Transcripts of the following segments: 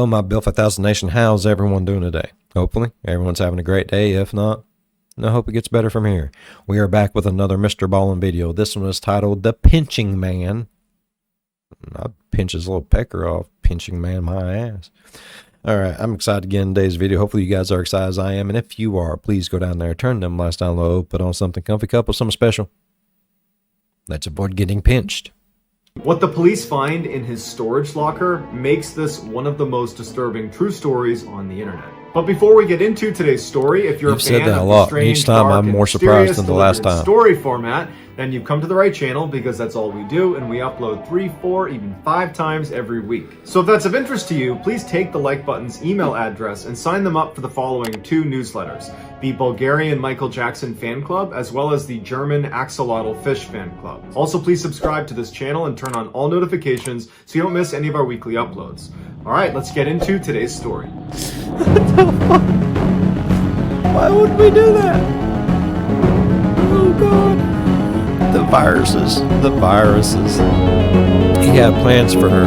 Hello, my Bill 5000 Nation. How's everyone doing today? Hopefully, everyone's having a great day. If not, I hope it gets better from here. We are back with another MrBallen video. This one is titled The Pinching Man. I'd pinch his little pecker off. Pinching man, my ass. Alright, I'm excited to get in today's video. Hopefully you guys are excited as I am. And if you are, please go down there, turn them lights down low, put on something comfy, cup with something special. Let's avoid getting pinched. What the police find in his storage locker makes this one of the most disturbing true stories on the internet. But before we get into today's story, if you're a fan of the strange, each time dark, I'm and more surprised than the last mysterious time. story format, then you've come to the right channel because that's all we do, and we upload 3, 4, even 5 times every week. So if that's of interest to you, please take the like button's email address and sign them up for the following 2 newsletters: the Bulgarian Michael Jackson fan club, as well as the German axolotl fish fan club. Also, please subscribe to this channel and turn on all notifications so you don't miss any of our weekly uploads. All right, let's get into today's story. Why would we do that? Oh God. The viruses. The viruses. He had plans for her.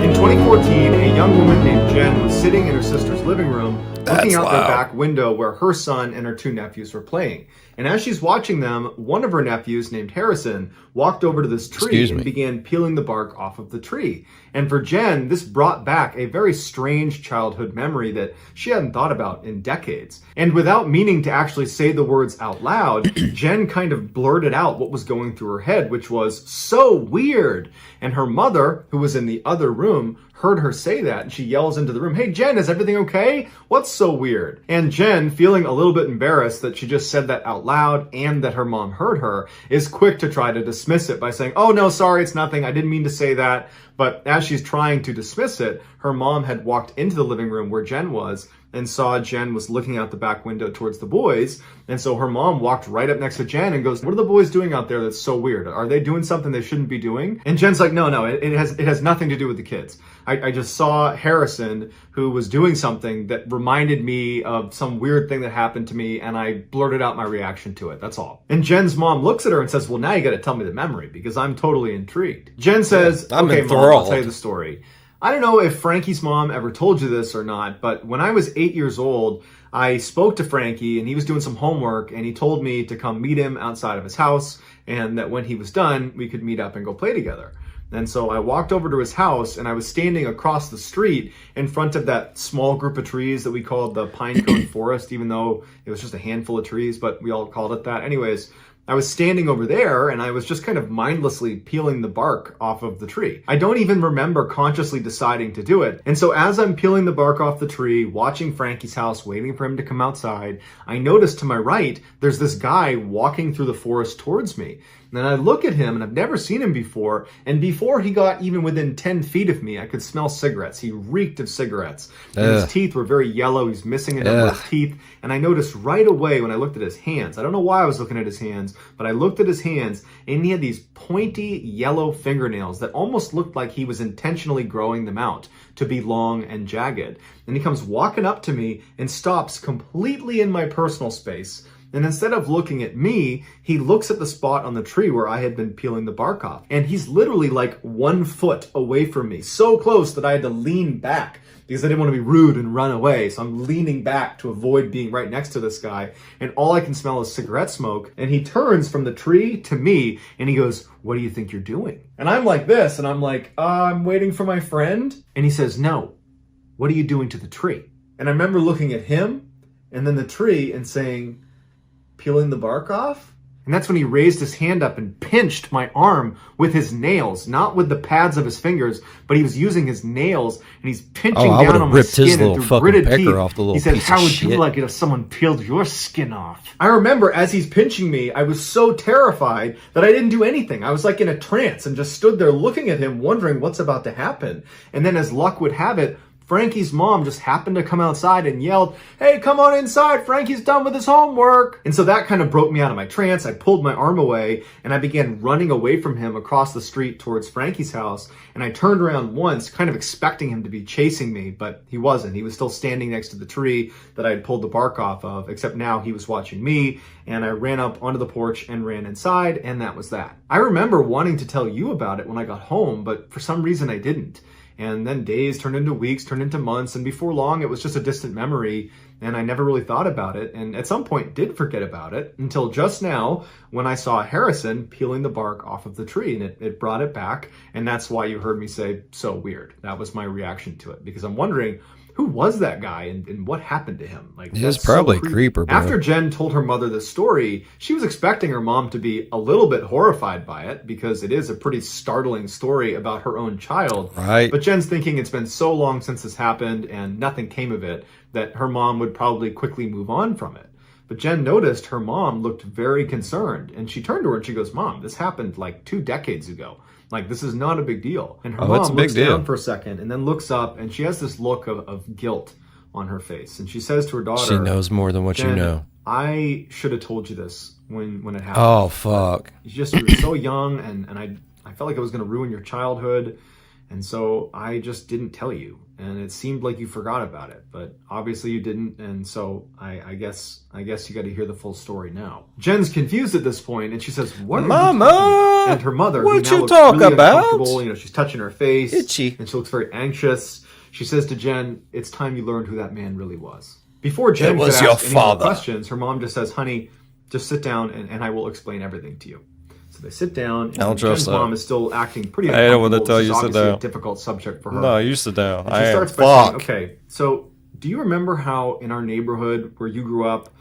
In 2014, a young woman named Jen was sitting in her sister's living room, looking out their back window where her son and her 2 nephews were playing. And as she's watching them, one of her nephews, named Harrison, walked over to this tree and began peeling the bark off of the tree. And for Jen, this brought back a very strange childhood memory that she hadn't thought about in decades. And without meaning to actually say the words out loud, Jen kind of blurted out what was going through her head, which was, "So weird." And her mother, who was in the other room, heard her say that, and she yells into the room, "Hey Jen, is everything okay? What's so weird?" And Jen, feeling a little bit embarrassed that she just said that out loud and that her mom heard her, is quick to try to dismiss it by saying, "Oh no, sorry, it's nothing. I didn't mean to say that." But as she's trying to dismiss it, her mom had walked into the living room where Jen was and saw Jen was looking out the back window towards the boys. And so her mom walked right up next to Jen and goes, "What are the boys doing out there that's so weird? Are they doing something they shouldn't be doing?" And Jen's like, no, it has nothing to do with the kids. I just saw Harrison, who was doing something that reminded me of some weird thing that happened to me, and I blurted out my reaction to it. That's all. And Jen's mom looks at her and says, "Well, now you got to tell me the memory because I'm totally intrigued." Jen says, "Okay, Mom, I'll tell you the story. I don't know if Frankie's mom ever told you this or not, but when I was 8 years old, I spoke to Frankie and he was doing some homework and he told me to come meet him outside of his house and that when he was done, we could meet up and go play together." And so I walked over to his house and I was standing across the street in front of that small group of trees that we called the pine cone forest, even though it was just a handful of trees, but we all called it that. Anyways, I was standing over there and I was just kind of mindlessly peeling the bark off of the tree. I don't even remember consciously deciding to do it. And so as I'm peeling the bark off the tree, watching Frankie's house, waiting for him to come outside, I noticed to my right, there's this guy walking through the forest towards me. And then I look at him and I've never seen him before. And before he got even within 10 feet of me, I could smell cigarettes. He reeked of cigarettes. And his teeth were very yellow. He's missing a number of teeth. And I noticed right away when I looked at his hands, I don't know why I was looking at his hands, but I looked at his hands and he had these pointy yellow fingernails that almost looked like he was intentionally growing them out to be long and jagged. And he comes walking up to me and stops completely in my personal space. And instead of looking at me, he looks at the spot on the tree where I had been peeling the bark off. And he's literally like 1 foot away from me, so close that I had to lean back because I didn't want to be rude and run away. So I'm leaning back to avoid being right next to this guy. And all I can smell is cigarette smoke. And he turns from the tree to me and he goes, "What do you think you're doing?" And I'm like this, and I'm like, "I'm waiting for my friend." And he says, "No, what are you doing to the tree?" And I remember looking at him and then the tree and saying, "Peeling the bark off?" And that's when he raised his hand up and pinched my arm with his nails, not with the pads of his fingers, but he was using his nails and he's pinching down on my skin and through gritted teeth. He said, "How would you like it if someone peeled your skin off?" I remember as he's pinching me, I was so terrified that I didn't do anything. I was like in a trance and just stood there looking at him, wondering what's about to happen. And then as luck would have it, Frankie's mom just happened to come outside and yelled, "Hey, come on inside, Frankie's done with his homework." And so that kind of broke me out of my trance. I pulled my arm away and I began running away from him across the street towards Frankie's house. And I turned around once, kind of expecting him to be chasing me, but he wasn't. He was still standing next to the tree that I had pulled the bark off of, except now he was watching me. And I ran up onto the porch and ran inside, and that was that. I remember wanting to tell you about it when I got home, but for some reason I didn't. And then days turned into weeks, turned into months, and before long it was just a distant memory, and I never really thought about it, and at some point did forget about it, until just now when I saw Harrison peeling the bark off of the tree, and it brought it back, and that's why you heard me say, so weird. That was my reaction to it, because I'm wondering, who was that guy and what happened to him? Like, he's probably a creeper, bro. After Jen told her mother this story, she was expecting her mom to be a little bit horrified by it because it is a pretty startling story about her own child. Right. But Jen's thinking it's been so long since this happened and nothing came of it that her mom would probably quickly move on from it. But Jen noticed her mom looked very concerned, and she turned to her and she goes, "Mom, this happened like 2 decades ago. Like, this is not a big deal." And her mom looks down for a second and then looks up, and she has this look of guilt on her face. And she says to her daughter, she knows more than what you know. I should have told you this when it happened. Oh, fuck. You were so young, and I felt like it was going to ruin your childhood. And so I just didn't tell you. And it seemed like you forgot about it, but obviously you didn't. And so I guess you got to hear the full story now. Jen's confused at this point, and she says, "What are Mama? you talking?" And her mother, What who now you talk really about? uncomfortable, you know, she's touching her face, Itchy, and she looks very anxious. She says to Jen, "It's time you learned who that man really was." Before Jen could ask any more questions, her mom just says, "Honey, just sit down, and I will explain everything to you." So they sit down, and Jen's mom is still acting pretty uncomfortable. I don't want to tell you sit down. A difficult subject for her. No, you sit down. And she starts by saying, "Okay, so do you remember how in our neighborhood where you grew up,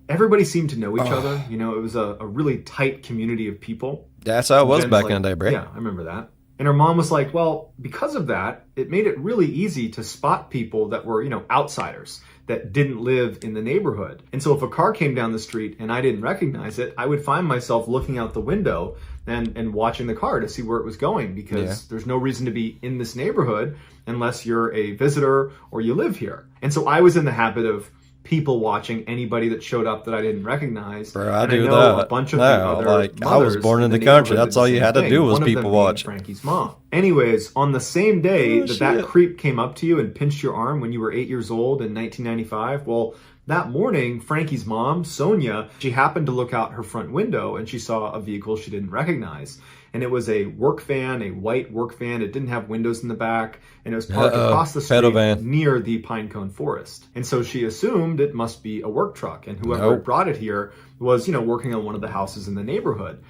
everybody seemed to know each other? You know, it was a really tight community of people." That's how it was back in the day, bro. Yeah, I remember that. And her mom was like, "Well, because of that, it made it really easy to spot people that were, you know, outsiders, that didn't live in the neighborhood. And so if a car came down the street and I didn't recognize it, I would find myself looking out the window and watching the car to see where it was going, because there's no reason to be in this neighborhood unless you're a visitor or you live here." And so I was in the habit of people watching anybody that showed up that I didn't recognize. Bro, I do that. A bunch of the other I was born in the country. That's all you had to do was people watch. Frankie's mom. Anyways, on the same day that creep came up to you and pinched your arm when you were 8 years old in 1995, well, that morning, Frankie's mom, Sonia, she happened to look out her front window and she saw a vehicle she didn't recognize. And it was a work van, a white work van. It didn't have windows in the back, and it was parked across the street near the pine cone forest. And so she assumed it must be a work truck, and whoever brought it here was, you know, working on one of the houses in the neighborhood.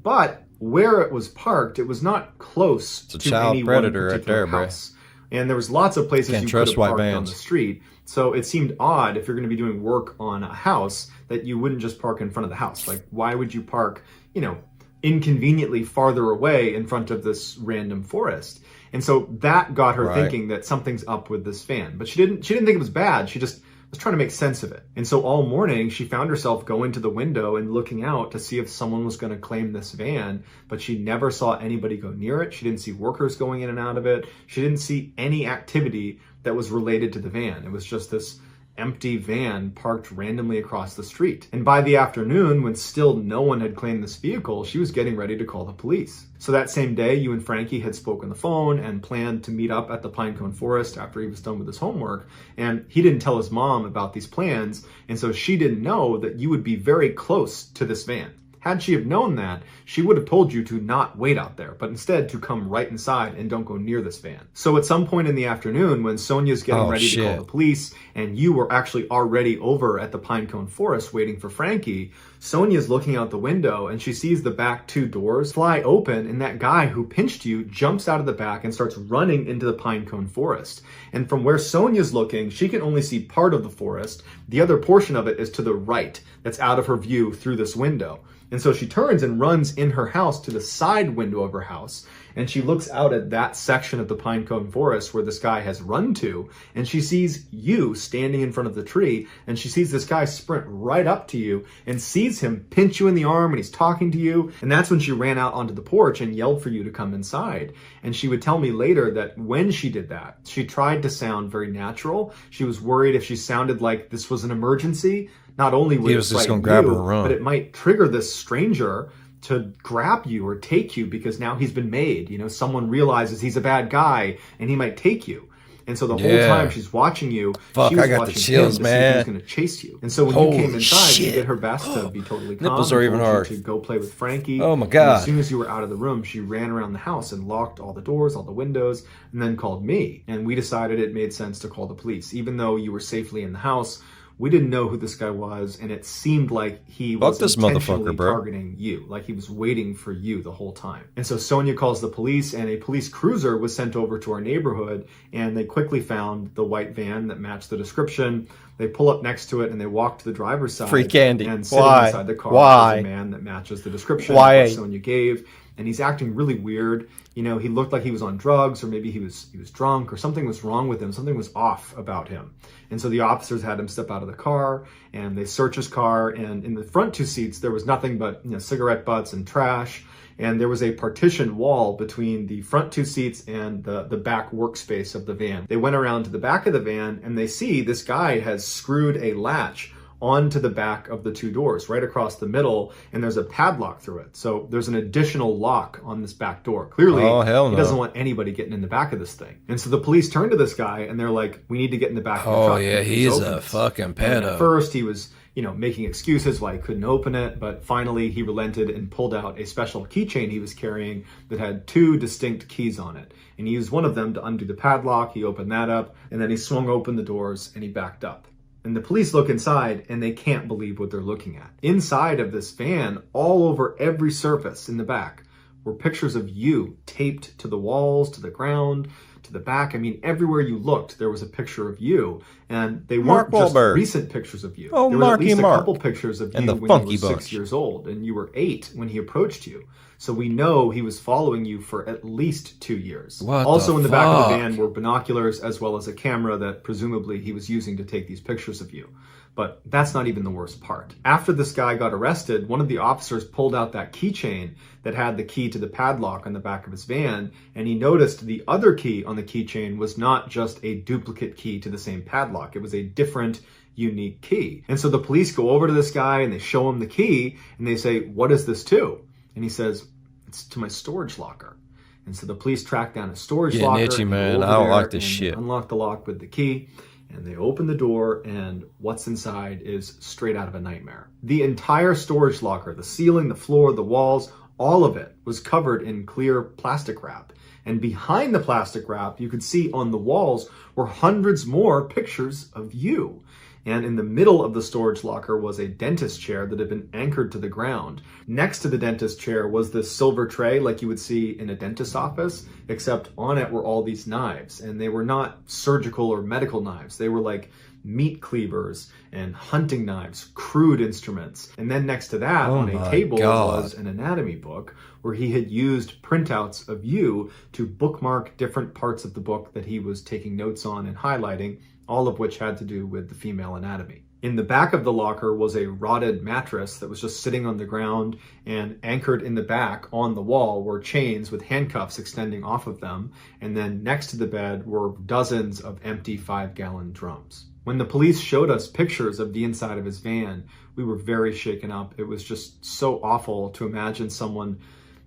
But where it was parked, it was not close to any one particular house. And there was lots of places you could have parked on the street. So it seemed odd, if you're going to be doing work on a house, that you wouldn't just park in front of the house. Like, why would you park, you know, inconveniently farther away in front of this random forest? And so that got her thinking that something's up with this van. But she didn't think it was bad. She just was trying to make sense of it. And so all morning she found herself going to the window and looking out to see if someone was going to claim this van, but she never saw anybody go near it. She didn't see workers going in and out of it. She didn't see any activity that was related to the van. It was just this empty van parked randomly across the street. And by the afternoon, when still no one had claimed this vehicle, she was getting ready to call the police. So that same day, you and Frankie had spoken on the phone and planned to meet up at the Pinecone Forest after he was done with his homework. And he didn't tell his mom about these plans, and so she didn't know that you would be very close to this van. Had she have known that, she would have told you to not wait out there, but instead to come right inside and don't go near this van. So at some point in the afternoon, when Sonia's getting ready to call the police, and you were actually already over at the Pinecone Forest waiting for Frankie, Sonia's looking out the window and she sees the back 2 doors fly open, and that guy who pinched you jumps out of the back and starts running into the Pinecone Forest. And from where Sonia's looking, she can only see part of the forest. The other portion of it is to the right, that's out of her view through this window. And so she turns and runs in her house to the side window of her house, and she looks out at that section of the Pinecone Forest where this guy has run to, and she sees you standing in front of the tree, and she sees this guy sprint right up to you and sees him pinch you in the arm, and he's talking to you. And that's when she ran out onto the porch and yelled for you to come inside. And she would tell me later that when she did that, she tried to sound very natural. She was worried if she sounded like this was an emergency, not only would it just going to grab her and run, but it might trigger this stranger to grab you or take you, because now he's been made. You know, someone realizes he's a bad guy and he might take you. And so the whole time she's watching you, Fuck, she was I got watching the chills, him to see if he man. was going to chase you. And so when you came inside, she did her best to be totally calm. Nipples are even hard. To go play with Frankie. Oh my And God. as soon as you were out of the room, she ran around the house and locked all the doors, all the windows, and then called me. And we decided it made sense to call the police. Even though you were safely in the house, we didn't know who this guy was, and it seemed like he was intentionally targeting you, like he was waiting for you the whole time. And so Sonia calls the police, and a police cruiser was sent over to our neighborhood, and they quickly found the white van that matched the description. They pull up next to it, and they walk to the driver's side. Free candy. And sitting inside the car is a man that matches the description that Sonia gave. And he's acting really weird. You know, he looked like he was on drugs, or maybe he was drunk, or something was wrong with him. Something was off about him. And so the officers had him step out of the car, and they search his car. And in the front two seats, there was nothing but, you know, cigarette butts and trash. And there was a partition wall between the front two seats and the back workspace of the van. They went around to the back of the van, and they see this guy has screwed a latch onto the back of the two doors right across the middle, and there's a padlock through it. So there's an additional lock on this back door. Clearly, he doesn't want anybody getting in the back of this thing. And so the police turn to this guy, and they're like, we need to get in the back of the truck. Oh yeah, he's a fucking pedo. At first, he was, you know, making excuses why he couldn't open it, but finally he relented and pulled out a special keychain he was carrying that had two distinct keys on it. And he used one of them to undo the padlock. He opened that up, and then he swung open the doors, and he backed up. And the police look inside, and they can't believe what they're looking at. Inside of this van, all over every surface in the back, were pictures of you taped to the walls, to the ground, to the back. I mean, everywhere you looked, there was a picture of you. And they weren't just recent pictures of you. Oh, there was at least a couple pictures of you when you were 6 years old, and you were 8 when he approached you. So we know he was following you for at least 2 years. Also in the back of the van were binoculars, as well as a camera that presumably he was using to take these pictures of you. But that's not even the worst part. After this guy got arrested, one of the officers pulled out that keychain that had the key to the padlock on the back of his van, and he noticed the other key on the keychain was not just a duplicate key to the same padlock. It was a different, unique key. And so the police go over to this guy, and they show him the key, and they say, "What is this to?" And he says, "It's to my storage locker." And so the police track down his storage locker. Itchy, man. I don't like this shit. Unlock the lock with the key. And they open the door, and what's inside is straight out of a nightmare. The entire storage locker, the ceiling, the floor, the walls, all of it was covered in clear plastic wrap. And behind the plastic wrap, you could see on the walls were hundreds more pictures of you. And in the middle of the storage locker was a dentist chair that had been anchored to the ground. Next to the dentist chair was this silver tray like you would see in a dentist's office, except on it were all these knives. And they were not surgical or medical knives. They were like meat cleavers and hunting knives, crude instruments. And then next to that on a table was an anatomy book where he had used printouts of you to bookmark different parts of the book that he was taking notes on and highlighting, all of which had to do with the female anatomy. In the back of the locker was a rotted mattress that was just sitting on the ground, and anchored in the back on the wall were chains with handcuffs extending off of them. And then next to the bed were dozens of empty 5-gallon drums. When the police showed us pictures of the inside of his van, we were very shaken up. It was just so awful to imagine someone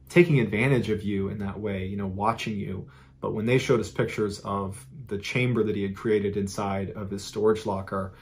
taking advantage of you in that way, you know, watching you. But when they showed us pictures of the chamber that he had created inside of his storage locker,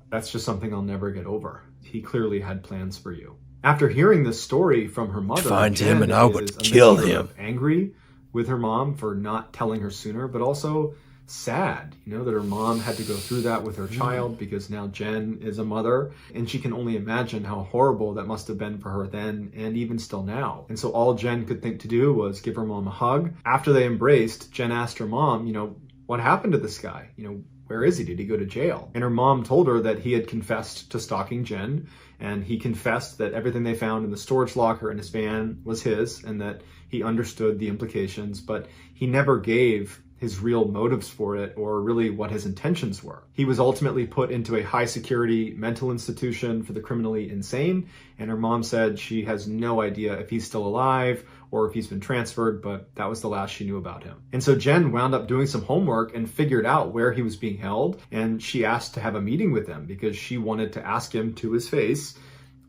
that's just something I'll never get over. He clearly had plans for you. After hearing this story from her mother, find him and I would kill him. Angry with her mom for not telling her sooner, but also sad, you know, that her mom had to go through that with her child, because now Jen is a mother, and she can only imagine how horrible that must have been for her then and even still now. And so all Jen could think to do was give her mom a hug. After they embraced, Jen asked her mom, you know, what happened to this guy? You know, where is he? Did he go to jail? And her mom told her that he had confessed to stalking Jen, and he confessed that everything they found in the storage locker in his van was his, and that he understood the implications, but he never gave his real motives for it, or really what his intentions were. He was ultimately put into a high security mental institution for the criminally insane, and her mom said she has no idea if he's still alive or if he's been transferred, but that was the last she knew about him. And so Jen wound up doing some homework and figured out where he was being held, and she asked to have a meeting with him because she wanted to ask him to his face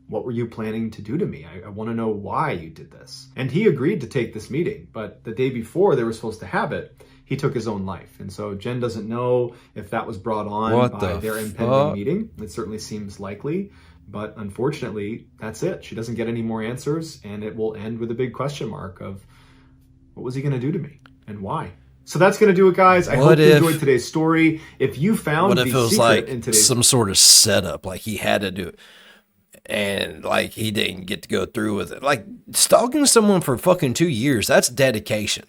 What were you planning to do to me? I want to know why you did this. And he agreed to take this meeting, but the day before they were supposed to have it, he took his own life. And so Jen doesn't know if that was brought on by their impending meeting. It certainly seems likely, but unfortunately, that's it. She doesn't get any more answers, and it will end with a big question mark of, what was he going to do to me and why? So that's going to do it, guys. I hope you enjoyed today's story. If you found the secret in today's... some sort of setup, like he had to do it, and like he didn't get to go through with it. Like stalking someone for fucking 2 years, that's dedication.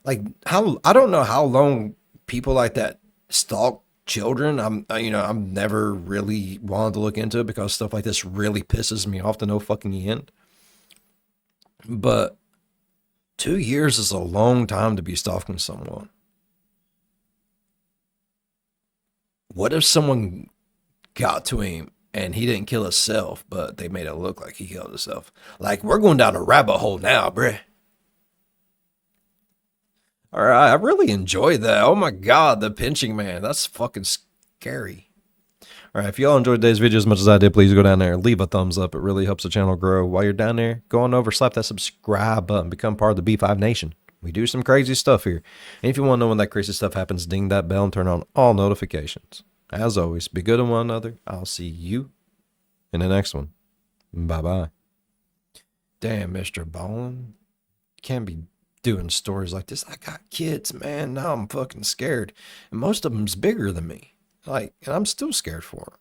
Like I don't know how long people like that stalk children. I'm never really wanted to look into it because stuff like this really pisses me off to no fucking end. But 2 years is a long time to be stalking someone. What if someone got to him and he didn't kill himself, but they made it look like he killed himself? Like, we're going down a rabbit hole now, bruh. All right, I really enjoyed that. Oh my God, the pinching man. That's fucking scary. All right, if y'all enjoyed today's video as much as I did, please go down there and leave a thumbs up. It really helps the channel grow. While you're down there, go on over, slap that subscribe button, become part of the B5 Nation. We do some crazy stuff here. And if you want to know when that crazy stuff happens, ding that bell and turn on all notifications. As always, be good to one another. I'll see you in the next one. Bye-bye. Damn, MrBallen. Can't be doing stories like this. I got kids, man. Now I'm fucking scared. And most of them's bigger than me. Like, and I'm still scared for them.